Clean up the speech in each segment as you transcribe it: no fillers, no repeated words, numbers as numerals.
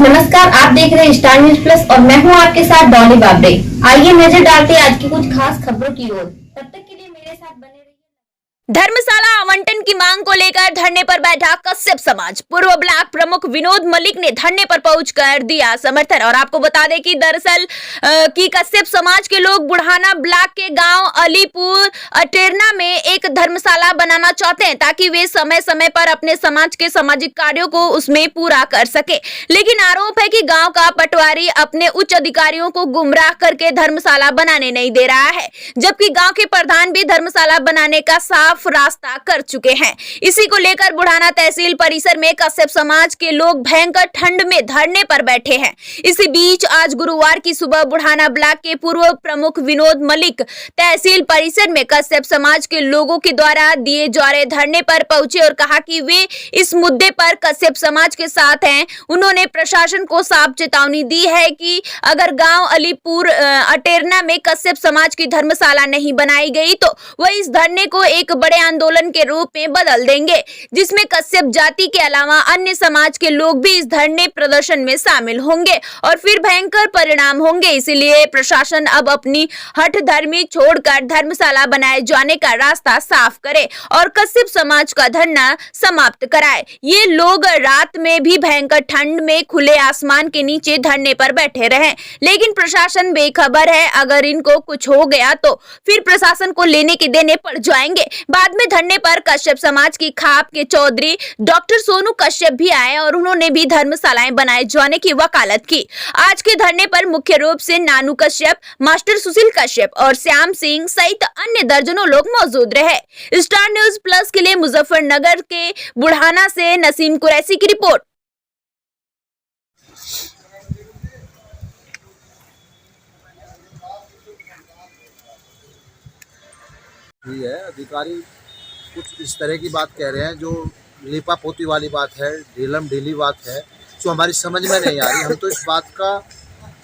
नमस्कार, आप देख रहे हैं स्टार न्यूज प्लस और मैं हूं आपके साथ डॉली बाबरे। आइए नजर डालते हैं आज की कुछ खास खबरों की ओर। तब तक के लिए मेरे साथ बने रहिए। धर्मशाला आवंटन की मांग को लेकर धरने पर बैठा कश्यप समाज। पूर्व ब्लॉक प्रमुख विनोद मलिक ने धरने पर पहुंचकर दिया समर्थन। और आपको बता दें कि दरअसल कि कश्यप समाज के लोग बुढ़ाना ब्लॉक के गांव अलीपुर अटेरना में एक धर्मशाला बनाना चाहते हैं ताकि वे समय समय पर अपने समाज के सामाजिक कार्यों को उसमें पूरा कर सके। लेकिन आरोप है कि गाँव का पटवारी अपने उच्च अधिकारियों को गुमराह करके धर्मशाला बनाने नहीं दे रहा है, जबकि गाँव के प्रधान भी धर्मशाला बनाने का साफ रास्ता कर चुके हैं। इसी को लेकर बुढ़ाना तहसील परिसर में कश्यप समाज के लोग भयंकर ठंड में धरने पर बैठे हैं। इसी बीच आज गुरुवार की सुबह बुढ़ाना ब्लॉक के पूर्व प्रमुख विनोद मलिक तहसील परिसर में कश्यप समाज के लोगों के द्वारा दिए जा रहे धरने पर पहुंचे और कहा कि वे इस मुद्दे पर कश्यप समाज के साथ हैं। उन्होंने प्रशासन को साफ चेतावनी दी है कि अगर गांव अलीपुर अटेरना में कश्यप समाज की धर्मशाला नहीं बनाई गई तो वह इस धरने को एक बड़े आंदोलन के रूप में बदल देंगे, जिसमें कश्यप जाति के अलावा अन्य समाज के लोग भी इस धरने प्रदर्शन में शामिल होंगे और फिर भयंकर परिणाम होंगे। इसीलिए प्रशासन अब अपनी हठधर्मी छोड़कर धर्मशाला बनाए जाने का रास्ता साफ करे और कश्यप समाज का धरना समाप्त कराए। ये लोग रात में भी भयंकर ठंड में खुले आसमान के नीचे धरने पर बैठे रहे, लेकिन प्रशासन बेखबर है। अगर इनको कुछ हो गया तो फिर प्रशासन को लेने के देने पड़ जाएंगे। बाद में धरने पर कश्यप समाज की खाप के चौधरी डॉक्टर सोनू कश्यप भी आए और उन्होंने भी धर्मशालाएं बनाए जाने की वकालत की। आज के धरने पर मुख्य रूप से नानू कश्यप, मास्टर सुशील कश्यप और श्याम सिंह सहित अन्य दर्जनों लोग मौजूद रहे। स्टार न्यूज प्लस के लिए मुजफ्फरनगर के बुढ़ाना से नसीम कुरैशी की रिपोर्ट। ही है अधिकारी कुछ इस तरह की बात कह रहे हैं जो लीपा पोती वाली बात है, ढीलम ढीली बात है, जो हमारी समझ में नहीं आ रही। हम तो इस बात का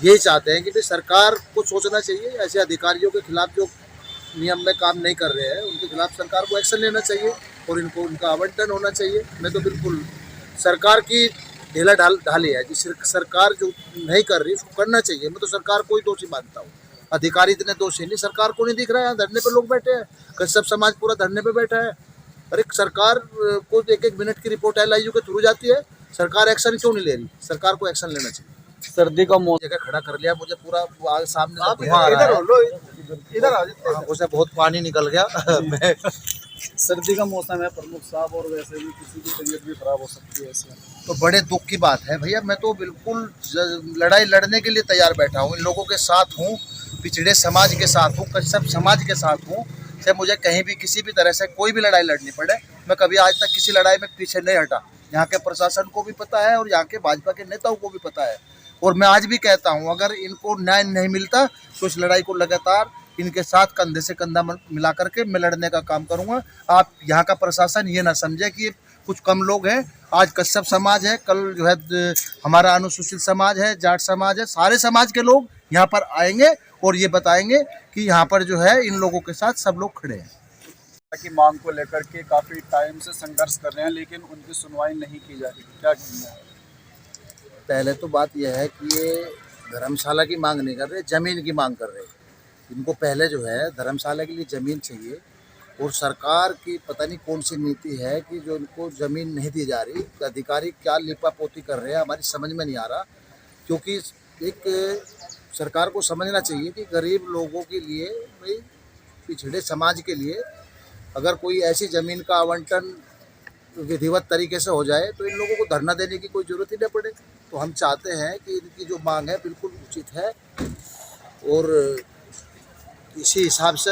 यही चाहते हैं कि भाई सरकार को सोचना चाहिए, ऐसे अधिकारियों के खिलाफ जो नियम में काम नहीं कर रहे हैं उनके खिलाफ सरकार को एक्शन लेना चाहिए और इनको उनका आवंटन होना चाहिए। मैं तो बिल्कुल सरकार की ढीला ढाली है, जिस सरकार जो नहीं कर रही उसको करना चाहिए। मैं तो सरकार को ही दोषी मानता हूँ, अधिकारी इतने दोषी नहीं। सरकार को नहीं दिख रहा है, धरने पे लोग बैठे हैं, कश्यप समाज पूरा धरने पे बैठा है। अरे सरकार को एक एक मिनट की रिपोर्ट LIU के थ्रू जाती है, सरकार एक्शन क्यों नहीं ले रही? सरकार को एक्शन लेना चाहिए। सर्दी का मौसम जगह खड़ा कर लिया, मुझे पूरा सामने से धुआं आ रहा है, आंखों से बहुत पानी निकल गया। मैं सर्दी का मौसम है प्रमुख साहब, और वैसे भी किसी की तबीयत भी खराब हो सकती है ऐसे। तो बड़े दुख की बात है भैया। मैं तो बिल्कुल लड़ाई लड़ने के लिए तैयार बैठा हूँ, इन लोगों के साथ हूँ, पिछड़े समाज के साथ हूँ, कश्यप समाज के साथ हूँ। चाहे मुझे कहीं भी किसी भी तरह से कोई भी लड़ाई लड़नी पड़े, मैं कभी आज तक किसी लड़ाई में पीछे नहीं हटा। यहाँ के प्रशासन को भी पता है और यहाँ के भाजपा के नेताओं को भी पता है। और मैं आज भी कहता हूँ अगर इनको न्याय नहीं मिलता तो इस लड़ाई को लगातार इनके साथ कंधे से कंधा मिला करके मैं लड़ने का काम करूँगा। आप यहाँ का प्रशासन ये ना समझे कि कुछ कम लोग हैं। आज कश्यप समाज है, कल जो है हमारा अनुसूचित समाज है, जाट समाज है, सारे समाज के लोग यहाँ पर आएंगे और ये बताएंगे कि यहाँ पर जो है इन लोगों के साथ सब लोग खड़े हैं। की मांग को लेकर के काफ़ी टाइम से संघर्ष कर रहे हैं, लेकिन उनकी सुनवाई नहीं की जा रही, क्या कहना है? पहले तो बात यह है कि ये धर्मशाला की मांग नहीं कर रहे, ज़मीन की मांग कर रहे हैं। इनको पहले जो है धर्मशाला के लिए ज़मीन चाहिए और सरकार की पता नहीं कौन सी नीति है कि जो इनको ज़मीन नहीं दी जा रही। अधिकारी क्या लिपा पोती कर रहे हैं हमारी समझ में नहीं आ रहा, क्योंकि एक सरकार को समझना चाहिए कि गरीब लोगों के लिए, भाई पिछड़े समाज के लिए अगर कोई ऐसी ज़मीन का आवंटन विधिवत तरीके से हो जाए तो इन लोगों को धरना देने की कोई ज़रूरत ही न पड़े। तो हम चाहते हैं कि इनकी जो मांग है बिल्कुल उचित है और इसी हिसाब से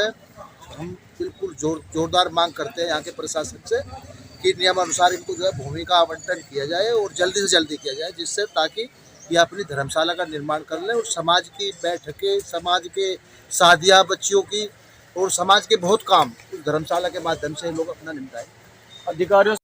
हम बिल्कुल जोरदार मांग करते हैं यहाँ के प्रशासन से कि नियमानुसार इनको जो है भूमि का आवंटन किया जाए और जल्दी से जल्दी किया जाए, जिससे ताकि ये अपनी धर्मशाला का निर्माण कर लें और समाज की बैठकें, समाज के शादियाँ बच्चियों की और समाज के बहुत काम धर्मशाला के माध्यम से लोग अपना निपटाएं। अधिकारियों